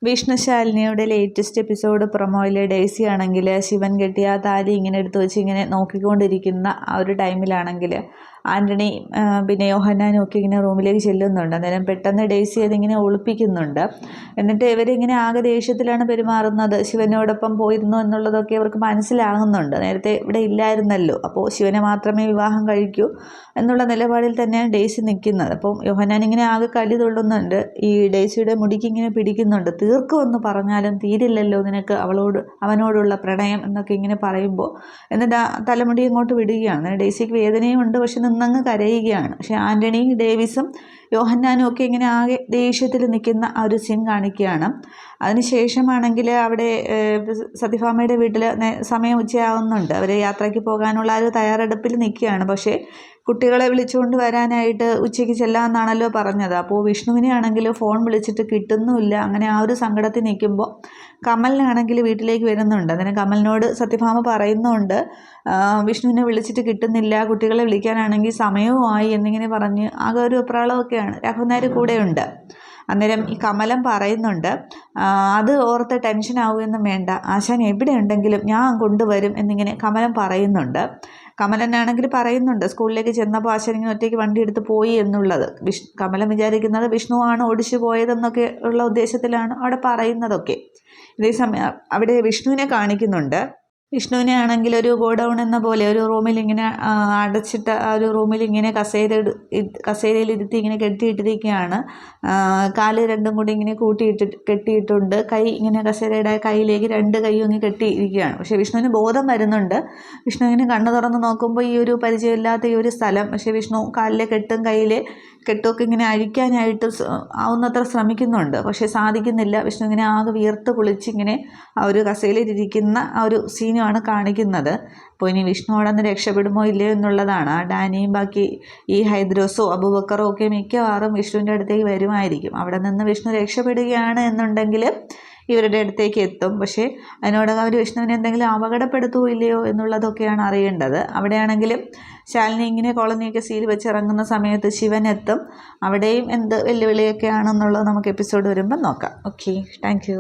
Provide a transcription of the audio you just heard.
വിഷ്ണുശാലിനിയുടെ latest episode പ്രൊമോയിലെ Daisy ആണെങ്കിൽ ശിവൻ കെട്ടിയ ആ താലി ഇങ്ങനെ എടുത്തു വെച്ച് ഇങ്ങനെ നോക്കിക്കൊണ്ടിരിക്കുന്ന ആ ഒരു ടൈമിലാണെങ്കിൽ ആൻ്റണി പിന്നെ യോഹന്നാനും ഒക്കെ ഇങ്ങനെ റൂമിലേക്ക് ചെല്ലുന്നുണ്ട്. അന്നേരം പെട്ടെന്ന് ഡെയ്സി അതിങ്ങനെ ഒളിപ്പിക്കുന്നുണ്ട്. എന്നിട്ട് ഇവരിങ്ങനെ ആകെ ദേഷ്യത്തിലാണ് പെരുമാറുന്നത്. ശിവനോടൊപ്പം പോയിരുന്നു എന്നുള്ളതൊക്കെ ഇവർക്ക് മനസ്സിലാകുന്നുണ്ട്. നേരത്തെ ഇവിടെ ഇല്ലായിരുന്നല്ലോ, അപ്പോൾ ശിവനെ മാത്രമേ വിവാഹം കഴിക്കൂ എന്നുള്ള നിലപാടിൽ തന്നെയാണ് ഡെയ്സി നിൽക്കുന്നത്. അപ്പം യോഹന്നാൻ ഇങ്ങനെ ആകെ കലി തുള്ളുന്നുണ്ട്. ഈ ഡെയ്സിയുടെ മുടിക്ക് ഇങ്ങനെ പിടിക്കുന്നുണ്ട്. തീർക്കുമെന്ന് പറഞ്ഞാലും തീരില്ലല്ലോ നിനക്ക് അവനോടുള്ള പ്രണയം എന്നൊക്കെ ഇങ്ങനെ പറയുമ്പോൾ എന്നിട്ട് ആ തലമുടി അങ്ങോട്ട് വിടുകയാണ്. ഡെയ്സിക്ക് വേദനയും ഉണ്ട്, പക്ഷെ നിന്നങ്ങ് കരയുകയാണ്. പക്ഷെ ആൻ്റണി, ഡേവിസും യോഹന്നാനും ഒക്കെ ഇങ്ങനെ ആകെ ദേഷ്യത്തിൽ നിൽക്കുന്ന ആ ഒരു സീൻ കാണിക്കുകയാണ്. അതിനുശേഷമാണെങ്കിൽ അവിടെ സത്യഭാമയുടെ വീട്ടിൽ സമയം ഉച്ചയാവുന്നുണ്ട്. അവർ യാത്രയ്ക്ക് പോകാനുള്ള ഒരു തയ്യാറെടുപ്പിൽ നിൽക്കുകയാണ്. പക്ഷേ കുട്ടികളെ വിളിച്ചുകൊണ്ട് വരാനായിട്ട് ഉച്ചയ്ക്ക് ചെല്ലാമെന്നാണല്ലോ പറഞ്ഞത്. അപ്പോൾ വിഷ്ണുവിനെ ആണെങ്കിൽ ഫോൺ വിളിച്ചിട്ട് കിട്ടുന്നുമില്ല. അങ്ങനെ ആ ഒരു സങ്കടത്തിൽ നിൽക്കുമ്പോൾ കമലിനാണെങ്കിൽ വീട്ടിലേക്ക് വരുന്നുണ്ട്. അതിന് കമലിനോട് സത്യഭാമ പറയുന്നുണ്ട്, വിഷ്ണുവിനെ വിളിച്ചിട്ട് കിട്ടുന്നില്ല, കുട്ടികളെ വിളിക്കാനാണെങ്കിൽ സമയവുമായി എന്നിങ്ങനെ പറഞ്ഞ് ആകെ ഒരു വെപ്രാളമൊക്കെയാണ്. രാഘവൻ നായർ കൂടെയുണ്ട്. അന്നേരം ഈ കമലം പറയുന്നുണ്ട്, അത് ഓർത്ത് ടെൻഷൻ ആവുകയൊന്നും വേണ്ട, ആശാൻ എവിടെ ഉണ്ടെങ്കിലും ഞാൻ കൊണ്ടുവരും എന്നിങ്ങനെ കമലം പറയുന്നുണ്ട്. കമലനാണെങ്കിൽ പറയുന്നുണ്ട് സ്കൂളിലേക്ക് ചെന്നപ്പോൾ ആശാൻ ഇങ്ങനെ ഒറ്റയ്ക്ക് വണ്ടി എടുത്ത് പോയി എന്നുള്ളത്. കമലം വിചാരിക്കുന്നത് വിഷ്ണുവാണ് ഓടിച്ചു പോയതെന്നൊക്കെ ഉള്ള ഉദ്ദേശത്തിലാണ് അവിടെ പറയുന്നതൊക്കെ. ഇതേസമയം അവിടെ വിഷ്ണുവിനെ കാണിക്കുന്നുണ്ട്. വിഷ്ണുവിനെ ആണെങ്കിൽ ഒരു ഗോഡൗൺ എന്ന പോലെ ഒരു റൂമിൽ ഇങ്ങനെ അടച്ചിട്ട ആ ഒരു റൂമിൽ ഇങ്ങനെ കസേരയിൽ ഇരുത്തി ഇങ്ങനെ കെട്ടിയിട്ടിരിക്കുകയാണ്. കാല് രണ്ടും കൂടി ഇങ്ങനെ കെട്ടിയിട്ടുണ്ട്. കൈ ഇങ്ങനെ കസേരയുടെ കൈയിലേക്ക് രണ്ട് കൈയും ഇങ്ങനെ കെട്ടിയിരിക്കുകയാണ്. പക്ഷേ വിഷ്ണുവിന് ബോധം വരുന്നുണ്ട്. വിഷ്ണു ഇങ്ങനെ കണ്ണ് തുറന്ന് നോക്കുമ്പോൾ ഈ ഒരു പരിചയമില്ലാത്ത ഈ ഒരു സ്ഥലം. പക്ഷേ വിഷ്ണു കാലിലെ കെട്ടും കയ്യിലെ കെട്ടുമൊക്കെ ഇങ്ങനെ അഴിക്കാനായിട്ട് ആവുന്നത്ര ശ്രമിക്കുന്നുണ്ട്. പക്ഷേ സാധിക്കുന്നില്ല. വിഷ്ണു ഇങ്ങനെ ആകെ വിയർത്ത് കുളിച്ചിങ്ങനെ ആ ഒരു കസേരയിലിരിക്കുന്ന ആ ഒരു സീനുമാണ് കാണിക്കുന്നത്. അപ്പോൾ ഇനി വിഷ്ണു അവിടെ നിന്ന് രക്ഷപ്പെടുമോ ഇല്ലയോ എന്നുള്ളതാണ്. ആ ഡാനിയും ബാക്കി ഈ ഹൈദ്രോസോ അബൂബക്കറോ ഒക്കെ മിക്കവാറും വിഷ്ണുവിൻ്റെ അടുത്തേക്ക് വരുമായിരിക്കും. അവിടെ നിന്ന് വിഷ്ണു രക്ഷപ്പെടുകയാണ് എന്നുണ്ടെങ്കിൽ ഇവരുടെ അടുത്തേക്ക് എത്തും. പക്ഷേ അതിനോടകം അവർ വിഷ്ണുവിനെ എന്തെങ്കിലും അപകടപ്പെടുത്തുമോ ഇല്ലയോ എന്നുള്ളതൊക്കെയാണ് അറിയേണ്ടത്. അവിടെയാണെങ്കിലും ശാലിനി ഇങ്ങനെ കോളനിയൊക്കെ സീൽ വെച്ചിറങ്ങുന്ന സമയത്ത് ശിവൻ എത്തും. അവിടെയും എന്ത് വെല്ലുവിളിയൊക്കെയാണെന്നുള്ളത് നമുക്ക് എപ്പിസോഡ് വരുമ്പോൾ നോക്കാം. Okay, thank you.